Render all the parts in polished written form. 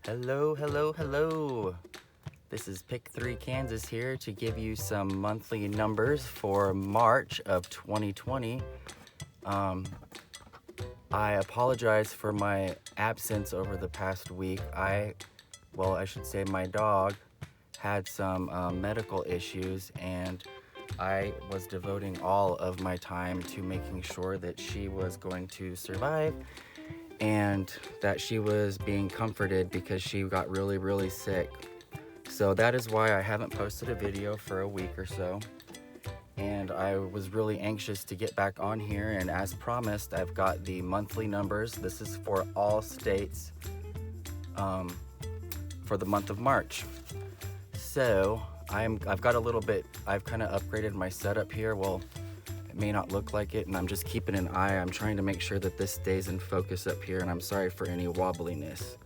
Hello, hello, hello. This is Pick 3 Kansas here to give you some monthly numbers for March of 2020. I apologize for my absence over the past week. I should say my dog had some medical issues, and I was devoting all of my time to making sure that she was going to survive and that she was being comforted because she got really, really sick. So that is why I haven't posted a video for a week or so. And I was really anxious to get back on here, and as promised, I've got the monthly numbers. This is for all states for the month of March. So I've got a little bit, I've kind of upgraded my setup here. Well, it may not look like it, and I'm just keeping an eye. I'm trying to make sure that this stays in focus up here, and I'm sorry for any wobbliness.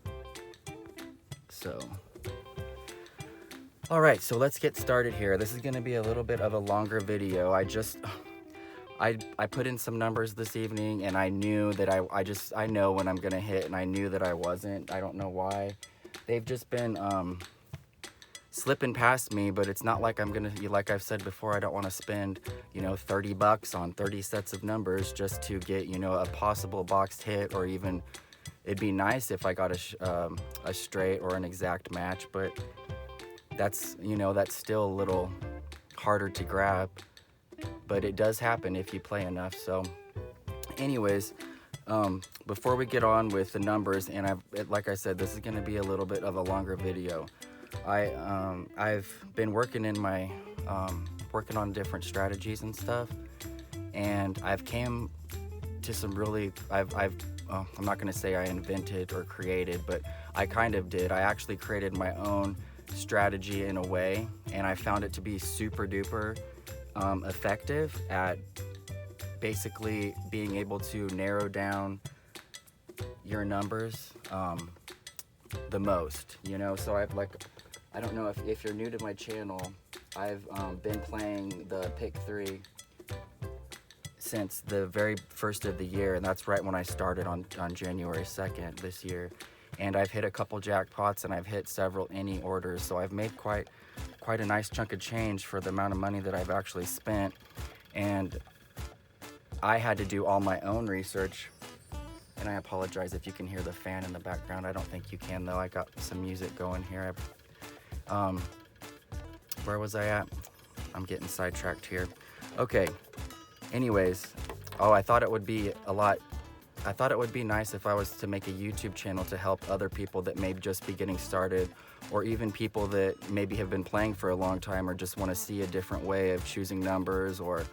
So, all right, so let's get started here. This is gonna be a little bit of a longer video. I put in some numbers this evening, and I knew that I know when I'm gonna hit, and I knew that I wasn't. I don't know why. They've just been slipping past me, but it's not like I'm gonna, like I've said before, I don't want to spend, $30 on 30 sets of numbers just to get, a possible boxed hit, or even, it'd be nice if I got a straight or an exact match, but that's, that's still a little harder to grab, but it does happen if you play enough. So anyways, before we get on with the numbers, and like I said, this is going to be a little bit of a longer video. I've been working in my working on different strategies and stuff, and I've came to some really I'm not going to say I invented or created, but I kind of did. I actually created my own strategy in a way, and I found it to be super duper effective at basically being able to narrow down your numbers the most, so I don't know if you're new to my channel, I've been playing the Pick 3 since the very first of the year, and that's right when I started on January 2nd this year. And I've hit a couple jackpots, and I've hit several any orders, so I've made quite a nice chunk of change for the amount of money that I've actually spent. And I had to do all my own research, and I apologize if you can hear the fan in the background. I don't think you can, though. I got some music going here. Where was I at? I'm getting sidetracked here. Okay, anyways, I thought it would be nice if I was to make a YouTube channel to help other people that may just be getting started, or even people that maybe have been playing for a long time, or just want to see a different way of choosing numbers, or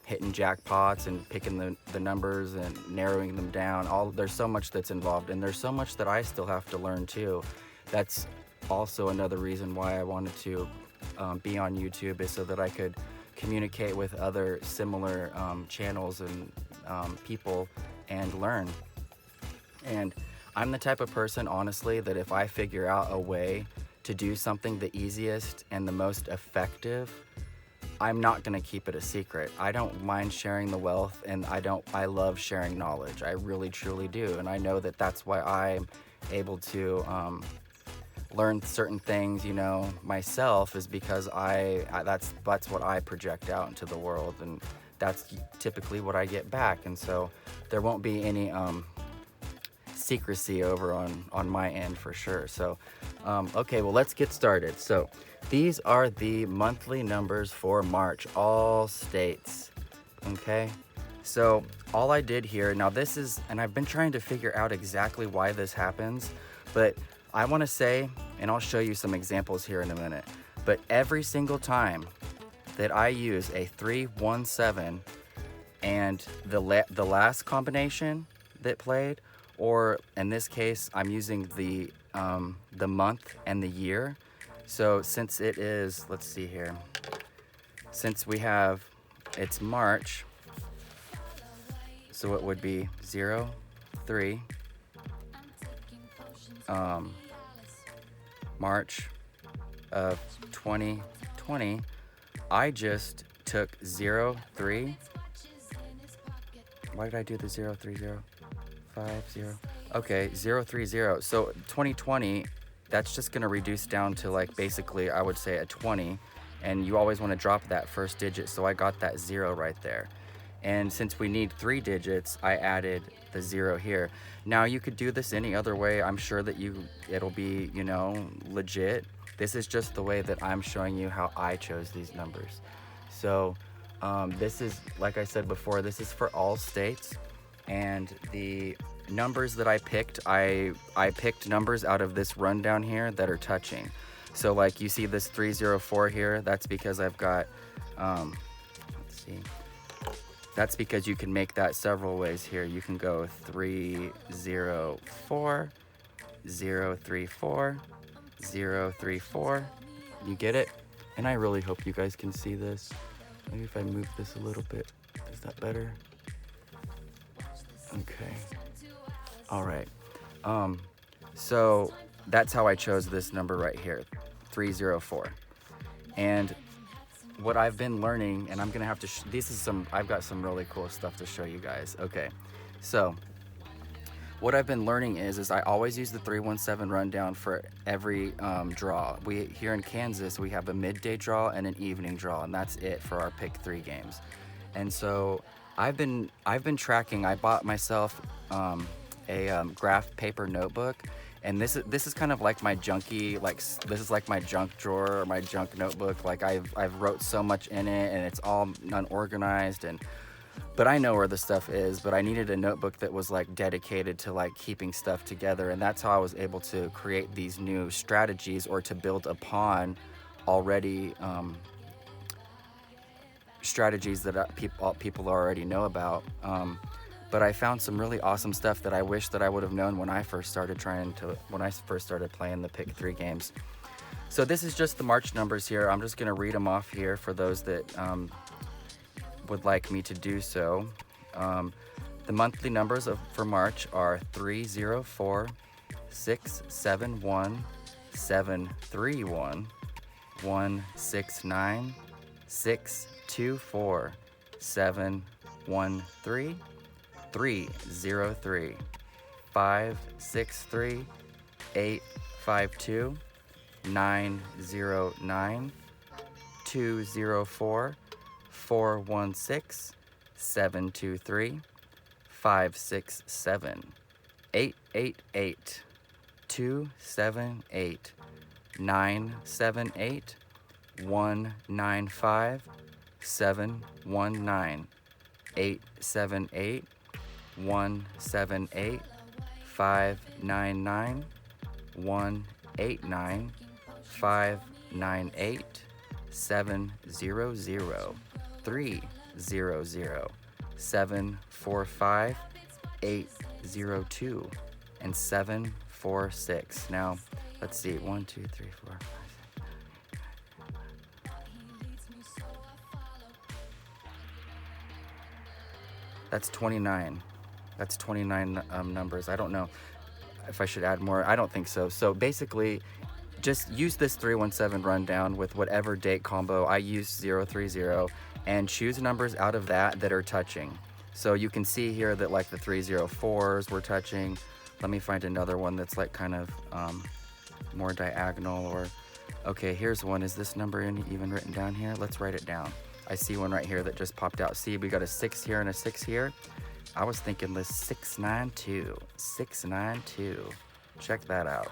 hitting jackpots and picking the numbers and narrowing them down. There's so much that's involved, and there's so much that I still have to learn too. That's also another reason why I wanted to be on YouTube, is so that I could communicate with other similar channels and people and learn. And I'm the type of person, honestly, that if I figure out a way to do something the easiest and the most effective, I'm not gonna keep it a secret. I don't mind sharing the wealth, and I love sharing knowledge. I really, truly do. And I know that that's why I'm able to learn certain things, myself, is because that's what I project out into the world, and that's typically what I get back. And so there won't be any secrecy over on my end, for sure. So okay, well, let's get started. So these are the monthly numbers for March, all states. Okay, so all I did here, now this is, and I've been trying to figure out exactly why this happens, but I want to say, and I'll show you some examples here in a minute, but every single time that I use a 317 and the last combination that played, or in this case, I'm using the month and the year. So since it is, let's see here, since it's March, so it would be 0, 3, March of 2020, I just took 0, 3. Why did I do the 0, 3, 0, 5, 0? Okay, 030. So 2020, that's just gonna reduce down to like basically, I would say a 20, and you always wanna drop that first digit, so I got that 0 right there. And since we need 3 digits, I added the 0 here. Now you could do this any other way. I'm sure that it'll be, you know, legit. This is just the way that I'm showing you how I chose these numbers. So this is, like I said before, this is for all states. And the numbers that I picked, I picked numbers out of this rundown here that are touching. So like you see this 304 here, that's because I've got, let's see, that's because you can make that several ways here. You can go 304, 034, 034. You get it? And I really hope you guys can see this. Maybe if I move this a little bit, is that better? Okay. All right. So that's how I chose this number right here, 304. And what I've been learning, and I'm gonna have to, I've got some really cool stuff to show you guys. Okay. So what I've been learning is I always use the 317 rundown for every draw. Here in Kansas, we have a midday draw and an evening draw, and that's it for our pick 3 games. And so I've been tracking. I bought myself a graph paper notebook, and this is kind of like my junky, this is like my junk drawer or my junk notebook. Like I've wrote so much in it, and it's all unorganized, but I know where the stuff is. But I needed a notebook that was like dedicated to like keeping stuff together, and that's how I was able to create these new strategies, or to build upon already strategies that people already know about. But I found some really awesome stuff that I wish that I would have known when I first started playing the pick 3 games. So this is just the March numbers here. I'm just gonna read them off here for those that would like me to do so. The monthly numbers for March are 304, 671, 731, 169, 624, 713, 303, 563, 852, 909, 204, 416, 723, 567, 888, 278, 978, 195, 719, 878, 178, 599, 189, 598, 700, 300, 745, 802, and 746. Now, let's see, 1, 2, 3, 4, 5, 6. That's 29. That's 29 numbers. I don't know if I should add more. I don't think so. So basically, just use this 317 rundown with whatever date combo. I use 030, and choose numbers out of that are touching. So you can see here that like the 304s were touching. Let me find another one that's like kind of more diagonal, or okay, here's one. Is this number even written down here? Let's write it down. I see one right here that just popped out. See, we got a 6 here and a 6 here. I was thinking this 692, 692. Check that out.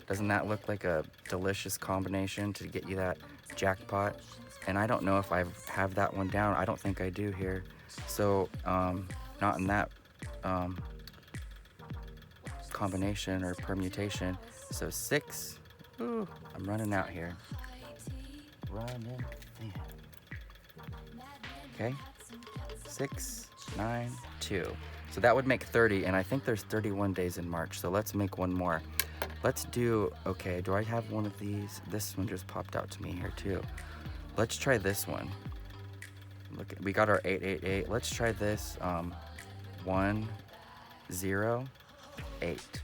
Doesn't that look like a delicious combination to get you that jackpot? And I don't know if I have that one down. I don't think I do here. So not in that combination or permutation. So 6, ooh, I'm running out here. Running in. Okay, 6, 9, 2. So that would make 30, and I think there's 31 days in March. So let's make one more. Let's do, okay, do I have one of these? This one just popped out to me here too. Let's try this one. Look, we got our 888. Let's try this 108.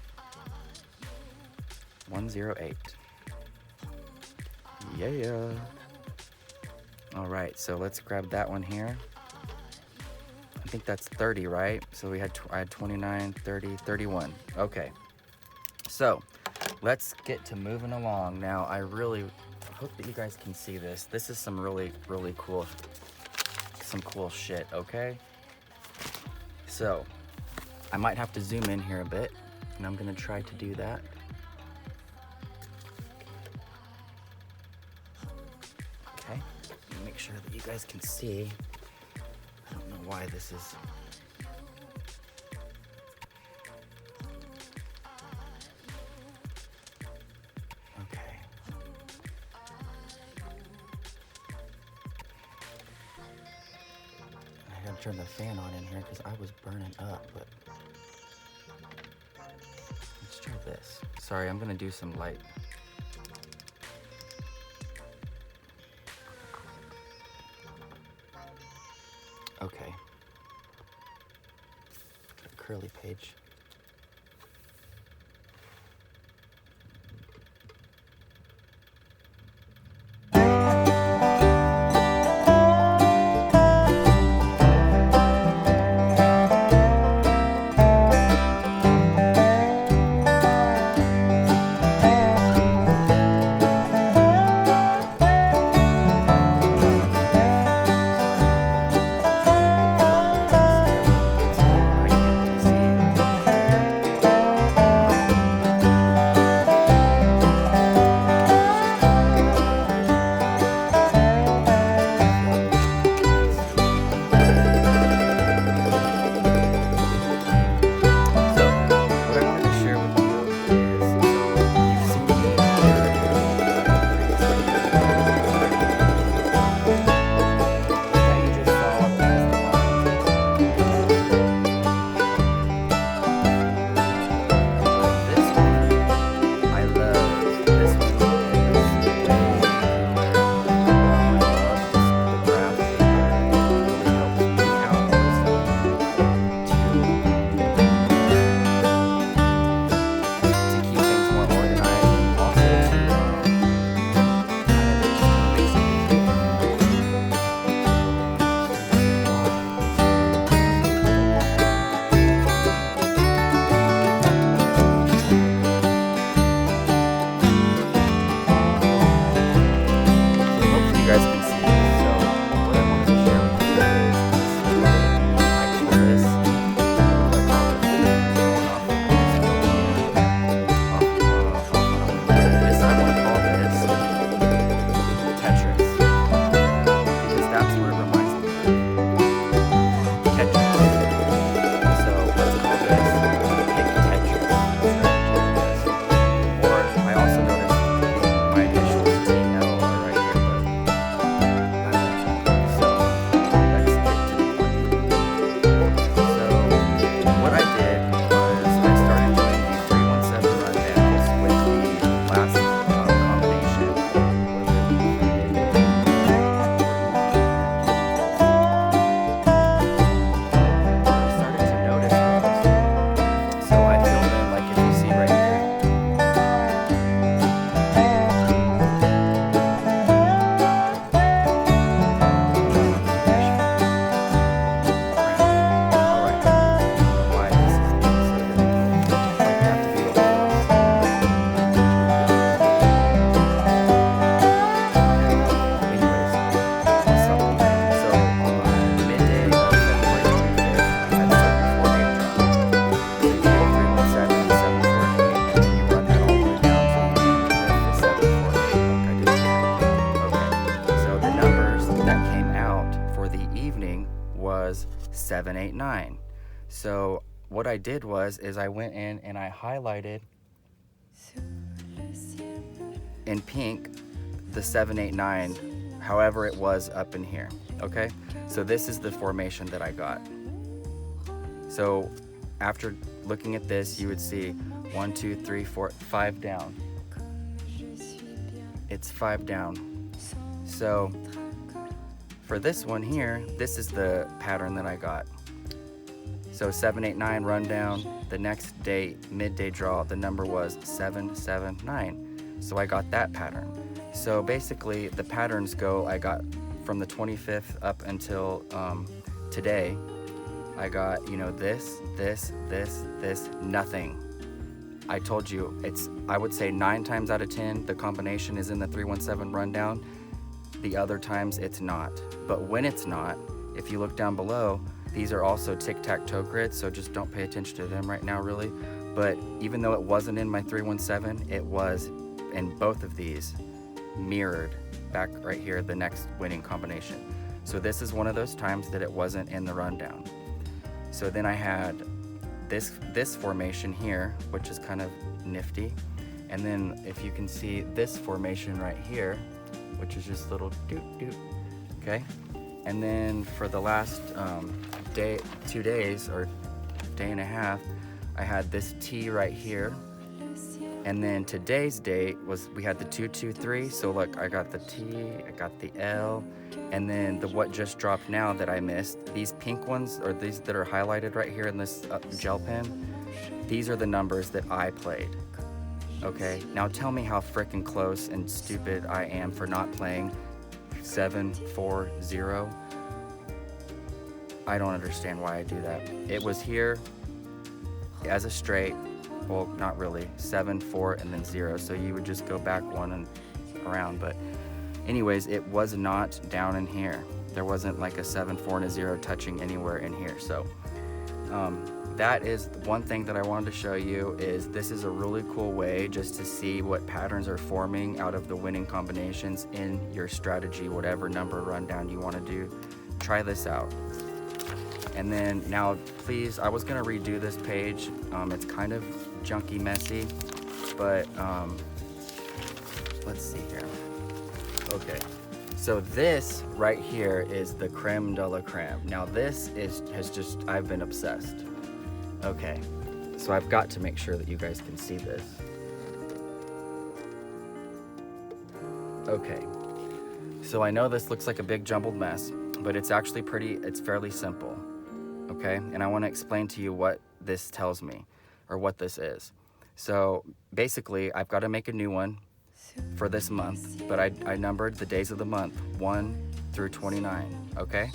108. Yeah. All right, so let's grab that one here. think that's 30, right? So I had 29, 30, 31. Okay. So let's get to moving along. Now, I really hope that you guys can see this. This is some really cool, some cool shit, okay? So I might have to zoom in here a bit, and I'm gonna try to do that. Okay, make sure that you guys can see. I don't know why this is. Okay. I gotta turn the fan on in here because I was burning up, but let's try this. Sorry, I'm gonna do some light. Okay. Curly page. Was 789. So what I did was I went in and I highlighted in pink the 789, however it was up in here. Okay, so this is the formation that I got. So after looking at this, you would see 1, 2, 3, 4, 5 down. It's 5 down. So for this one here, this is the pattern that I got. So 789 rundown, the next day, midday draw, the number was 779. So I got that pattern. So basically the patterns go, I got from the 25th up until today. I got, you know, this, nothing. I told you, I would say 9 times out of 10, the combination is in the 317 rundown. The other times it's not. But when it's not, if you look down below, these are also tic-tac-toe grids, so just don't pay attention to them right now, really. But even though it wasn't in my 317, it was in both of these, mirrored back right here, the next winning combination. So this is one of those times that it wasn't in the rundown. So then I had this formation here, which is kind of nifty. And then if you can see this formation right here, which is just little doot, okay? And then for the last 2 days or day and a half, I had this T right here. And then today's date was, we had the 223. So look, I got the T, I got the L, and then the what just dropped now that I missed, these pink ones, or these that are highlighted right here in this gel pen, these are the numbers that I played. Okay, now tell me how freaking close and stupid I am for not playing 740. I don't understand why I do that. It was here as a straight, well, not really, 7, 4, and then 0. So you would just go back 1 and around. But anyways, it was not down in here. There wasn't like a 7, 4, and a 0 touching anywhere in here. So that is one thing that I wanted to show you, is this is a really cool way just to see what patterns are forming out of the winning combinations in your strategy, whatever number rundown you want to do. Try this out. And then now, please, I was gonna redo this page. It's kind of junky, messy, but let's see here. Okay, so this right here is the creme de la creme. Now this I've been obsessed. Okay, so I've got to make sure that you guys can see this. Okay, so I know this looks like a big jumbled mess, but it's actually it's fairly simple. Okay, and I want to explain to you what this tells me, or what this is. So basically, I've got to make a new one for this month, but I numbered the days of the month 1 through 29, okay?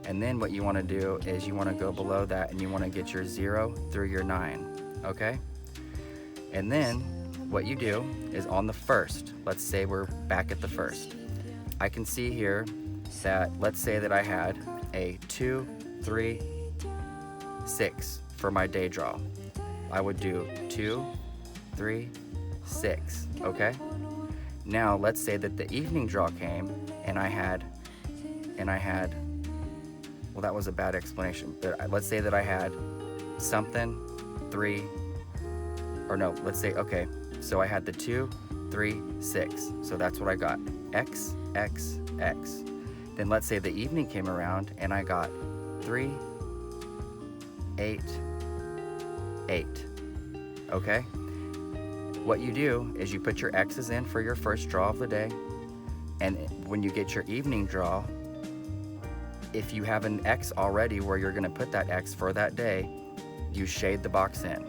And then what you want to do is you want to go below that and you want to get your 0 through your 9, okay? And then what you do is on the first, let's say we're back at the first, I can see here that, let's say that I had a 2, 3, 6 for my day draw. I would do 2, 3, 6, okay? Now let's say that the evening draw came and I had, well, that was a bad explanation, but let's say that I had something, 3, or no, let's say, okay, so I had the 2, 3, 6, so that's what I got, X, X, X. Then let's say the evening came around and I got 3, 8, 8, okay? What you do is you put your X's in for your first draw of the day, and when you get your evening draw, if you have an X already where you're gonna put that X for that day, you shade the box in.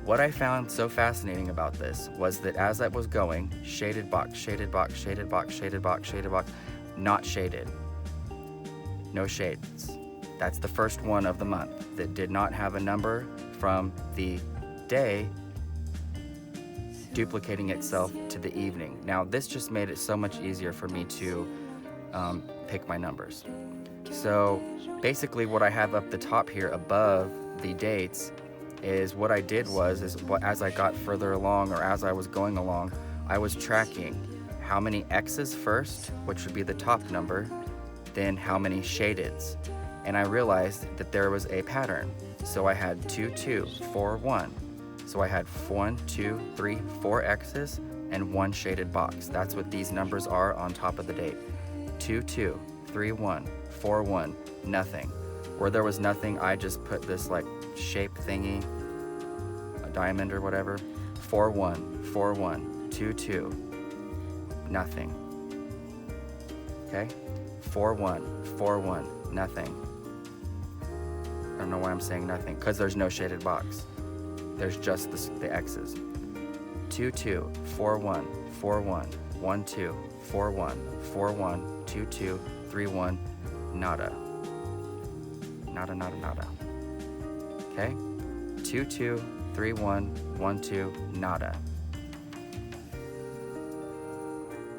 What I found so fascinating about this was that as I was going, shaded box, shaded box, shaded box, shaded box, shaded box, not shaded, no shades. That's the first one of the month that did not have a number from the day duplicating itself to the evening. Now this just made it so much easier for me to pick my numbers. So basically what I have up the top here above the dates is what I did was, as I got further along, or as I was going along, I was tracking how many X's first, which would be the top number, then how many shadeds. And I realized that there was a pattern. So I had 2, 2, 4, 1. So I had 1, 2, 3, 4 X's and 1 shaded box. That's what these numbers are on top of the date. 2, 2, 3, 1, 4, 1, nothing. Where there was nothing, I just put this like shape thingy, a diamond or whatever. 4, 1, 4, 1, 2, 2, nothing. Okay? 4, 1, 4, 1, nothing. I don't know why I'm saying nothing, because there's no shaded box. There's just the X's. 2, 2, 4, 1, 4, 1, 1, 2, 4, 1, 4, 1, 2, 2, 3, 1, nada. nada, nada, nada. Okay, 2, 2, 3, 1, 1, 2, nada.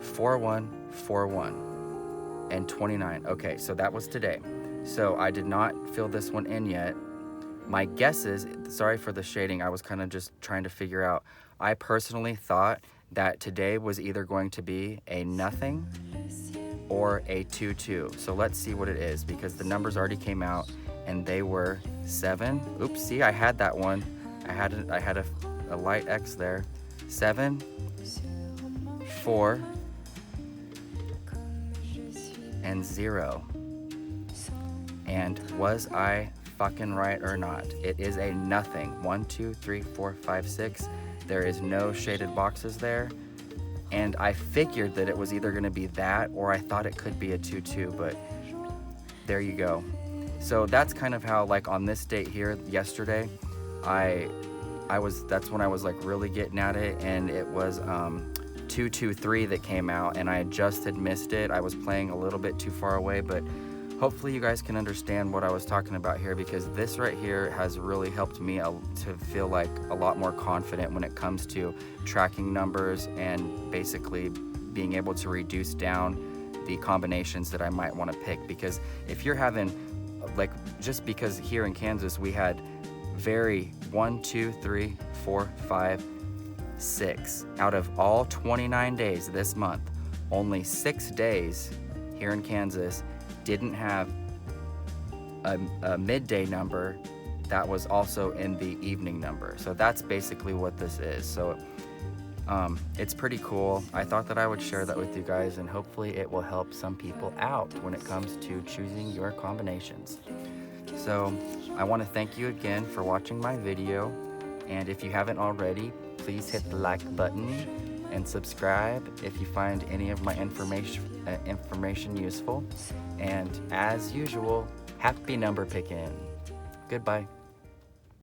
4, 1, 4, 1, and 29. Okay, so that was today. So I did not fill this one in yet. My guesses, sorry for the shading, I was kind of just trying to figure out. I personally thought that today was either going to be a nothing or a 2, 2. So let's see what it is, because the numbers already came out and they were 7. Oops, see, I had that one. I had a light X there. 7, 4, and 0. And was I fucking right or not? It is a nothing. 1, 2, 3, 4, 5, 6. There is no shaded boxes there. And I figured that it was either gonna be that or I thought it could be a 2, 2, but there you go. So that's kind of how, like, on this date here, yesterday, that's when I was like really getting at it, and it was 2, 2, 3 that came out, and I just had missed it. I was playing a little bit too far away, but hopefully you guys can understand what I was talking about here, because this right here has really helped me to feel like a lot more confident when it comes to tracking numbers and basically being able to reduce down the combinations that I might want to pick. Because if you're having, like, just because here in Kansas we had 1, 2, 3, 4, 5, 6 out of all 29 days this month, only 6 days here in Kansas didn't have a midday number that was also in the evening number. So that's basically what this is. So it's pretty cool. I thought that I would share that with you guys, and hopefully it will help some people out when it comes to choosing your combinations. So I want to thank you again for watching my video, and if you haven't already, please hit the like button and subscribe if you find any of my information useful. And as usual, happy number picking. Goodbye.